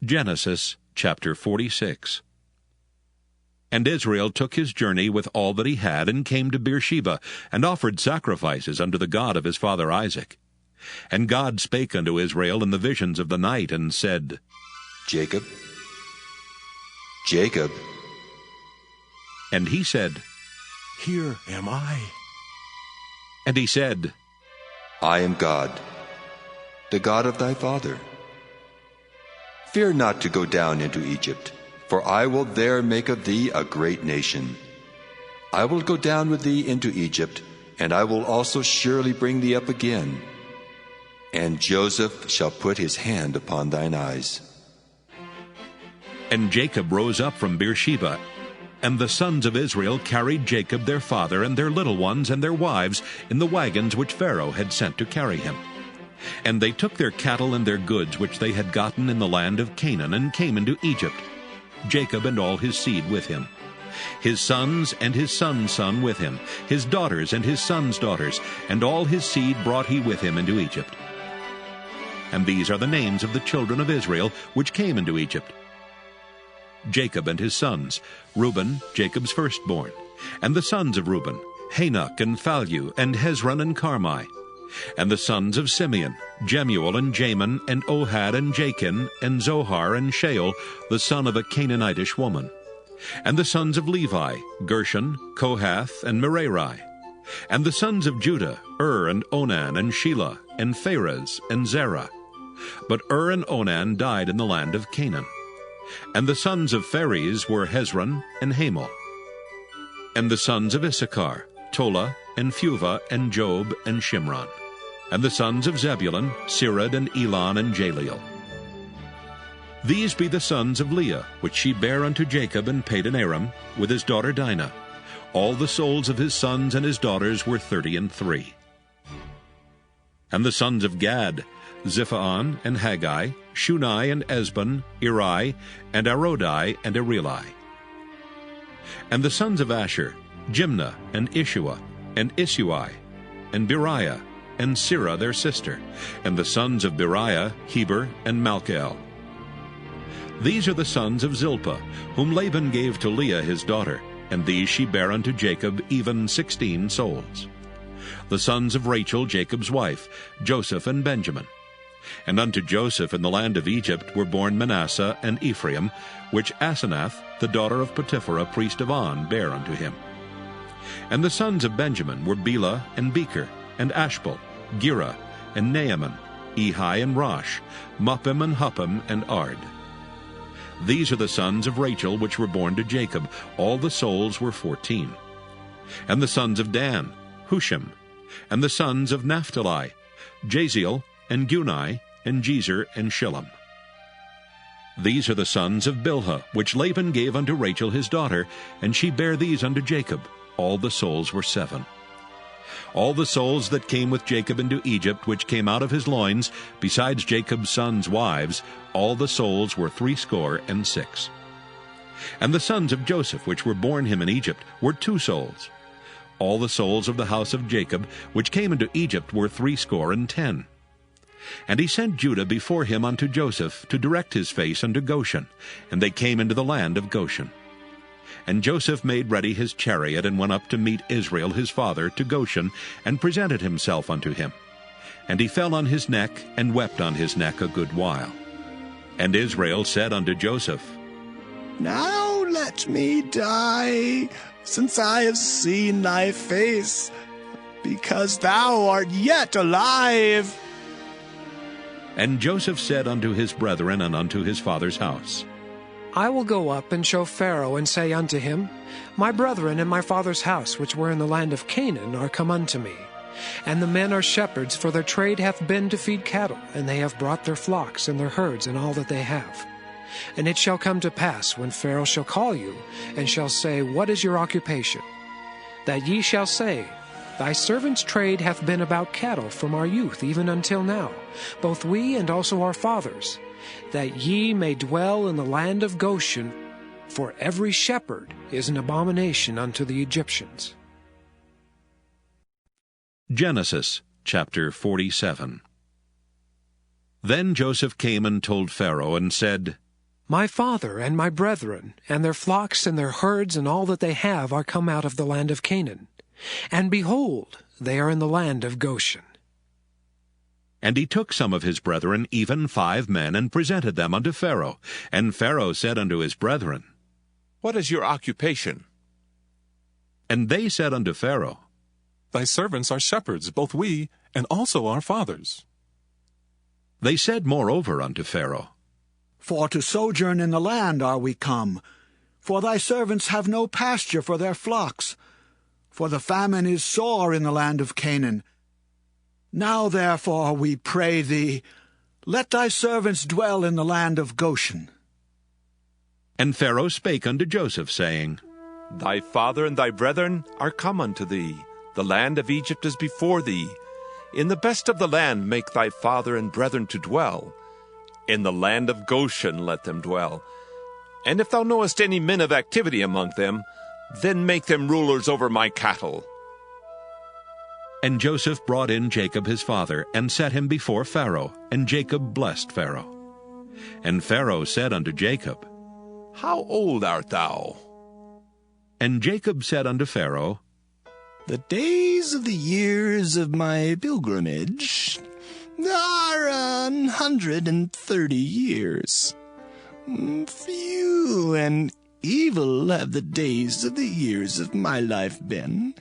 Genesis chapter 46. And Israel took his journey with all that he had, and came to Beersheba, and offered sacrifices unto the God of his father Isaac. And God spake unto Israel in the visions of the night, and said, Jacob, Jacob. And he said, Here am I. And he said, I am God, the God of thy father. Fear not to go down into Egypt, for I will there make of thee a great nation. I will go down with thee into Egypt, and I will also surely bring thee up again. And Joseph shall put his hand upon thine eyes. And Jacob rose up from Beersheba, and the sons of Israel carried Jacob their father and their little ones and their wives in the wagons which Pharaoh had sent to carry him. And they took their cattle and their goods which they had gotten in the land of Canaan, and came into Egypt, Jacob and all his seed with him, his sons and his son's son with him, his daughters and his sons' daughters, and all his seed brought he with him into Egypt. And these are the names of the children of Israel which came into Egypt: Jacob and his sons, Reuben, Jacob's firstborn, and the sons of Reuben, Hanok and Phallu, and Hezron and Carmi. And the sons of Simeon, Jemuel and Jamin, and Ohad and Jachin, and Zohar and Shaul, the son of a Canaanitish woman. And the sons of Levi, Gershon, Kohath, and Merari. And the sons of Judah, and Onan, and Shelah, and Pharez, and Zerah. But and Onan died in the land of Canaan. And the sons of Pharez were Hezron and Hamul. And the sons of Issachar, Tola, and Phuvah, and Job, and Shimron. And the sons of Zebulun, Sirad, and Elon, and Jaleel. These be the sons of Leah, which she bare unto Jacob in Padan Aram, with his daughter Dinah. All the souls of his sons and his daughters were 33. And the sons of Gad, Ziphaon, and Haggai, Shunai, and Esbon, Eri, and Arodai, and Areli. And the sons of Asher, Jimnah, and Ishua, and Isui, and Beriah, and Sirah their sister, and the sons of Beriah, Heber, and Malchel. These are the sons of Zilpah, whom Laban gave to Leah his daughter, and these she bare unto Jacob, even 16 souls. The sons of Rachel, Jacob's wife, Joseph and Benjamin. And unto Joseph in the land of Egypt were born Manasseh and Ephraim, which Asenath, the daughter of Potipherah, priest of On, bare unto him. And the sons of Benjamin were Bela and Becher, and Ashbel, Gera, and Naaman, Ehi and Rosh, Muppim and Huppim, and Ard. These are the sons of Rachel which were born to Jacob. All the souls were 14. And the sons of Dan, Hushim. And the sons of Naphtali, Jaziel, and Guni, and Jezer, and Shillem. These are the sons of Bilhah, which Laban gave unto Rachel his daughter, and she bare these unto Jacob. All the souls were 7. All the souls that came with Jacob into Egypt, which came out of his loins, besides Jacob's sons' wives, all the souls were 66. And the sons of Joseph, which were born him in Egypt, were 2 souls. All the souls of the house of Jacob, which came into Egypt, were 70. And he sent Judah before him unto Joseph, to direct his face unto Goshen, and they came into the land of Goshen. And Joseph made ready his chariot, and went up to meet Israel his father to Goshen, and presented himself unto him. And he fell on his neck, and wept on his neck a good while. And Israel said unto Joseph, Now let me die, since I have seen thy face, because thou art yet alive. And Joseph said unto his brethren and unto his father's house, I will go up and show Pharaoh, and say unto him, My brethren and my father's house, which were in the land of Canaan, are come unto me. And the men are shepherds, for their trade hath been to feed cattle, and they have brought their flocks and their herds and all that they have. And it shall come to pass, when Pharaoh shall call you, and shall say, What is your occupation? That ye shall say, Thy servant's trade hath been about cattle from our youth even until now, both we and also our fathers, that ye may dwell in the land of Goshen, for every shepherd is an abomination unto the Egyptians. Genesis chapter 47. Then Joseph came and told Pharaoh, and said, My father and my brethren, and their flocks and their herds and all that they have are come out of the land of Canaan. And behold, they are in the land of Goshen. And he took some of his brethren, even 5 men, and presented them unto Pharaoh. And Pharaoh said unto his brethren, What is your occupation? And they said unto Pharaoh, Thy servants are shepherds, both we, and also our fathers. They said moreover unto Pharaoh, For to sojourn in the land are we come. For thy servants have no pasture for their flocks. For the famine is sore in the land of Canaan. Now therefore, we pray thee, let thy servants dwell in the land of Goshen. And Pharaoh spake unto Joseph, saying, Thy father and thy brethren are come unto thee. The land of Egypt is before thee. In the best of the land make thy father and brethren to dwell. In the land of Goshen let them dwell. And if thou knowest any men of activity among them, then make them rulers over my cattle. And Joseph brought in Jacob his father, and set him before Pharaoh, and Jacob blessed Pharaoh. And Pharaoh said unto Jacob, How old art thou? And Jacob said unto Pharaoh, The days of the years of my pilgrimage are 130 years. Few and evil have the days of the years of my life been,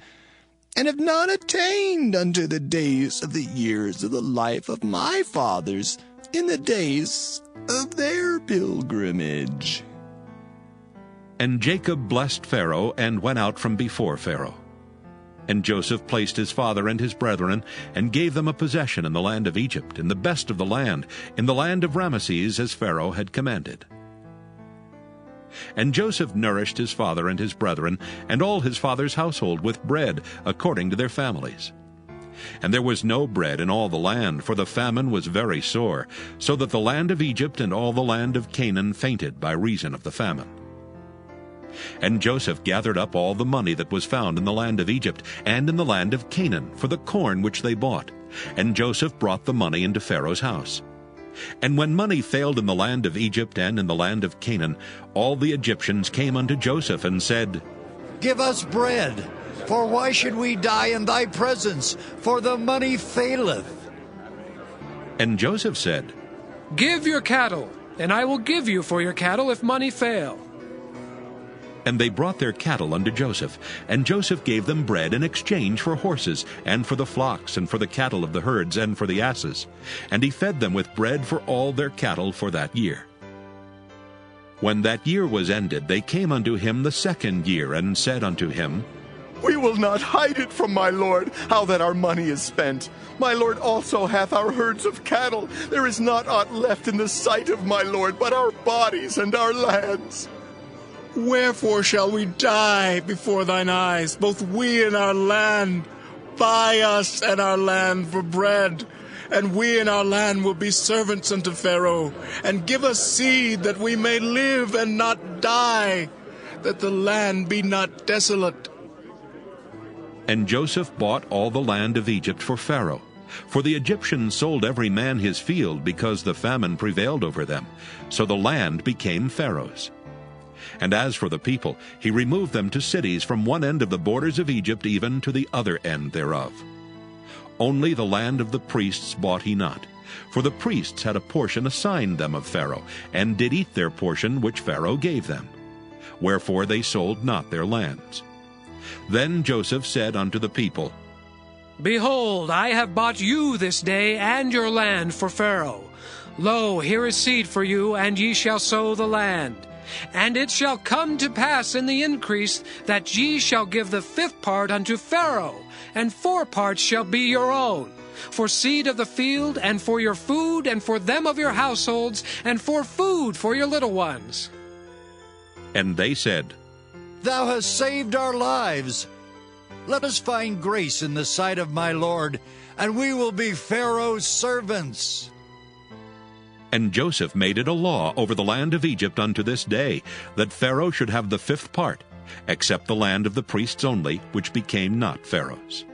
and have not attained unto the days of the years of the life of my fathers in the days of their pilgrimage. And Jacob blessed Pharaoh, and went out from before Pharaoh. And Joseph placed his father and his brethren, and gave them a possession in the land of Egypt, in the best of the land, in the land of Ramesses, as Pharaoh had commanded. And Joseph nourished his father and his brethren, and all his father's household, with bread, according to their families. And there was no bread in all the land, for the famine was very sore, so that the land of Egypt and all the land of Canaan fainted by reason of the famine. And Joseph gathered up all the money that was found in the land of Egypt and in the land of Canaan for the corn which they bought. And Joseph brought the money into Pharaoh's house. And when money failed in the land of Egypt and in the land of Canaan, all the Egyptians came unto Joseph and said, Give us bread, for why should we die in thy presence? For the money faileth. And Joseph said, Give your cattle, and I will give you for your cattle if money fail. And they brought their cattle unto Joseph, and Joseph gave them bread in exchange for horses, and for the flocks, and for the cattle of the herds, and for the asses. And he fed them with bread for all their cattle for that year. When that year was ended, they came unto him the second year, and said unto him, We will not hide it from my lord, how that our money is spent. My lord also hath our herds of cattle. There is not aught left in the sight of my lord, but our bodies and our lands. Wherefore shall we die before thine eyes, both we and our land? Buy us and our land for bread, and we and our land will be servants unto Pharaoh. And give us seed, that we may live and not die, that the land be not desolate. And Joseph bought all the land of Egypt for Pharaoh. For the Egyptians sold every man his field, because the famine prevailed over them. So the land became Pharaoh's. And as for the people, he removed them to cities from one end of the borders of Egypt even to the other end thereof. Only the land of the priests bought he not, for the priests had a portion assigned them of Pharaoh, and did eat their portion which Pharaoh gave them. Wherefore they sold not their lands. Then Joseph said unto the people, Behold, I have bought you this day and your land for Pharaoh. Lo, here is seed for you, and ye shall sow the land. And it shall come to pass in the increase that ye shall give the 5th part unto Pharaoh, and 4 parts shall be your own, for seed of the field, and for your food, and for them of your households, and for food for your little ones. And they said, Thou hast saved our lives. Let us find grace in the sight of my lord, and we will be Pharaoh's servants. And Joseph made it a law over the land of Egypt unto this day, that Pharaoh should have the 5th part, except the land of the priests only, which became not Pharaoh's.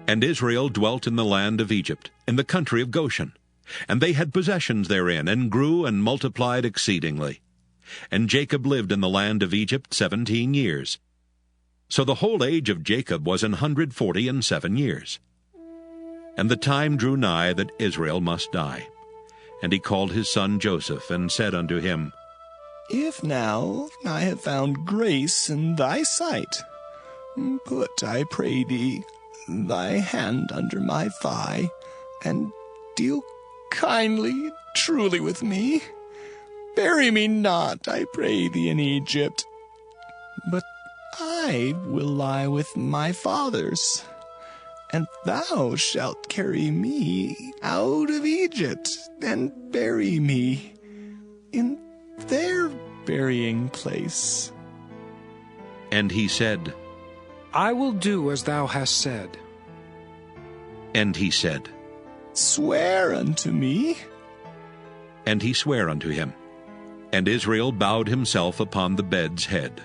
And Israel dwelt in the land of Egypt, in the country of Goshen. And they had possessions therein, and grew and multiplied exceedingly. And Jacob lived in the land of Egypt 17 years. So the whole age of Jacob was 147 years. And the time drew nigh that Israel must die. And he called his son Joseph, and said unto him, If now I have found grace in thy sight, put, I pray thee, thy hand under my thigh, and deal kindly, truly with me. Bury me not, I pray thee, in Egypt, but I will lie with my fathers, and thou shalt carry me out of Egypt, and bury me in their burying place. And he said, I will do as thou hast said. And he said, Swear unto me. And he sware unto him. And Israel bowed himself upon the bed's head.